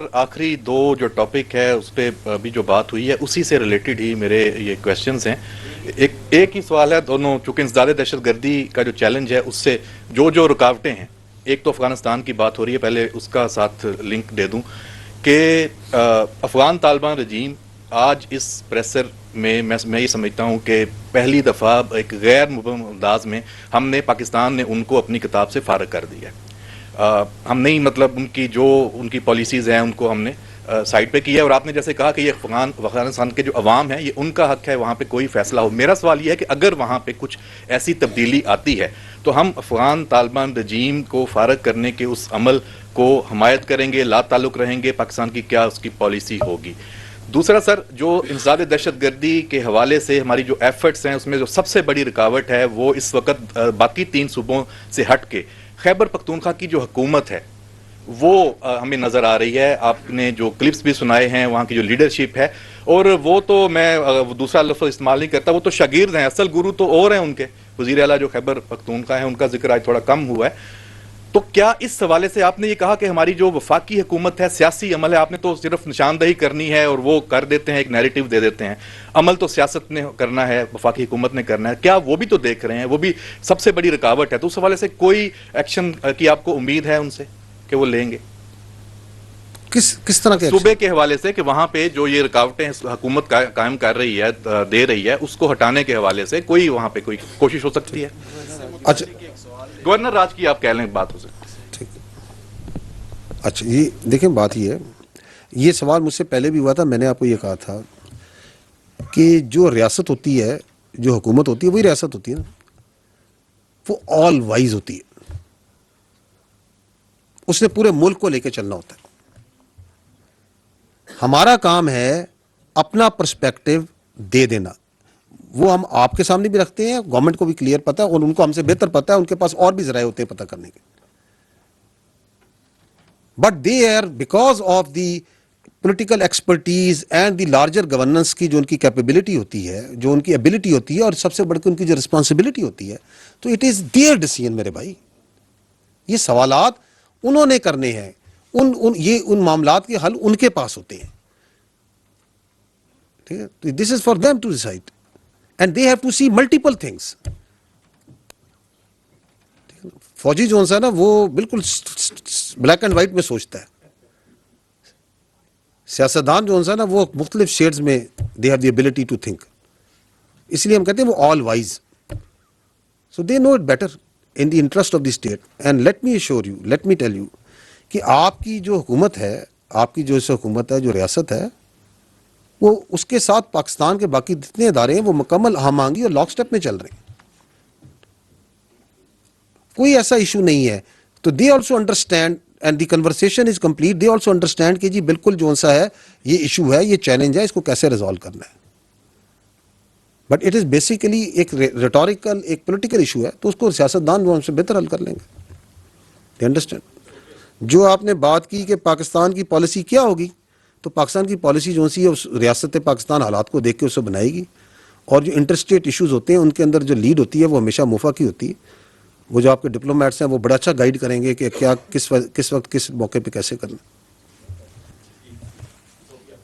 आखिरी दो जो टॉपिक है उस पे अभी जो बात हुई है उसी से रिलेटेड ही मेरे ये क्वेश्चंस हैं। एक ही सवाल है, दोनों चूंकि इंसदाद दहशतगर्दी का जो चैलेंज है उससे जो जो रुकावटें हैं, एक तो अफगानिस्तान की बात हो रही है, पहले उसका साथ लिंक दे दूं कि अफगान तालिबान रजीम आज इस प्रेशर में मैं ये समझता हूँ कि पहली दफ़ा एक गैर मुबहम अंदाज में हमने पाकिस्तान ने उनको अपनी किताब से फारग कर दिया है। हम नहीं, मतलब उनकी पॉलिसीज़ हैं उनको हमने साइड पे किया है। और आपने जैसे कहा कि ये अफगानिस्तान के जो अवाम है ये उनका हक है वहाँ पे कोई फैसला हो। मेरा सवाल ये है कि अगर वहाँ पे कुछ ऐसी तब्दीली आती है तो हम अफगान तालिबान रजीम को फारग करने के उस अमल को हमायत करेंगे, ला ताल्लुक़ रहेंगे, पाकिस्तान की क्या उसकी पॉलिसी होगी? दूसरा सर, जो इंसदाद दहशतगर्दी के हवाले से हमारी जो एफर्ट्स हैं उसमें जो सबसे बड़ी रुकावट है वो इस वक्त बाकी 3 सूबों से हट के खैबर पख्तूनख्वा की जो हुकूमत है वो हमें नज़र आ रही है। आपने जो क्लिप्स भी सुनाए हैं वहाँ की जो लीडरशिप है, और वो तो मैं दूसरा लफ्ज़ इस्तेमाल नहीं करता, वो तो शागिर्द हैं, असल गुरु तो और हैं उनके। वज़ीर आला जो खैबर पख्तूनख्वा है उनका जिक्र आज थोड़ा कम हुआ है। तो क्या इस हवाले से आपने ये कहा कि हमारी जो वफाकी हुकूमत है सियासी अमल है, आपने तो सिर्फ निशानदही करनी है और वो कर देते हैं, एक नैरेटिव दे देते हैं, अमल तो सियासत ने करना है, वफाकी हुकूमत ने करना है, क्या वो भी तो देख रहे हैं? वो भी सबसे बड़ी रुकावट है। तो उस हवाले से कोई एक्शन की आपको उम्मीद है उनसे कि वो लेंगे? किस तरह के सूबे के हवाले से कि वहां पे जो ये रुकावटें हुकूमत कायम कर रही है, दे रही है, उसको हटाने के हवाले से कोई वहां पे कोई कोशिश हो सकती है? अच्छा, गवर्नर राज की आप कह लें बात हो सकती है। ठीक। अच्छा, ये देखें, बात ये है, ये सवाल मुझसे पहले भी हुआ था। मैंने आपको ये कहा था कि जो रियासत होती है, जो हुकूमत होती है, वही रियासत होती है ना, वो ऑल वाइज होती है, उसने पूरे मुल्क को लेकर चलना होता है। हमारा काम है अपना पर्सपेक्टिव दे देना, वो हम आपके सामने भी रखते हैं, गवर्नमेंट को भी क्लियर पता है और उनको हमसे बेहतर पता है, उनके पास और भी जराए होते हैं पता करने के। But they are, because of the political expertise and the larger governance की जो उनकी कैपेबिलिटी होती है, जो उनकी एबिलिटी होती है, और सबसे बढ़कर उनकी जो रिस्पॉन्सिबिलिटी होती है, तो इट इज देयर डिसीजन मेरे भाई। ये सवालात उन्होंने करने हैं, उन मामलात के हल उनके पास होते हैं, ठीक है? This is for them to decide and they have to see multiple things. फौजी जो है ना, वो बिल्कुल ब्लैक एंड व्हाइट में सोचता है। सियासतदान जो है ना, वो मुख्तलिफ शेड्स में they have the ability to think. इसलिए हम कहते हैं वो all wise, so they know it better in the interest of the state. And let me assure you, let me tell you कि आपकी जो हुकूमत है, आपकी जो हुकूमत है, जो रियासत है, वो उसके साथ पाकिस्तान के बाकी जितने इदारे हैं वो मुकम्मल हम आंगी और लॉक स्टेप में चल रहे हैं। कोई ऐसा इशू नहीं है। तो they also understand and the conversation is complete. They also understand कि जी बिल्कुल जो सा है ये इशू है, ये चैलेंज है, इसको कैसे रिजॉल्व करना है। बट इट इज बेसिकली एक रेटोरिकल, एक पॉलिटिकल इशू है, तो उसको सियासतदान जो हमसे बेहतर हल कर लेंगे। They understand. जो आपने बात की कि पाकिस्तान की पॉलिसी क्या होगी, तो पाकिस्तान की पॉलिसी जो सी है उस रियासत पाकिस्तान हालात को देख के उससे बनाएगी, और जो इंटरस्टेट इश्यूज होते हैं उनके अंदर जो लीड होती है वो हमेशा मुफा की होती है। वो जो आपके डिप्लोमेट्स हैं वो बड़ा अच्छा गाइड करेंगे कि क्या किस वक्त किस मौके पे कैसे करना।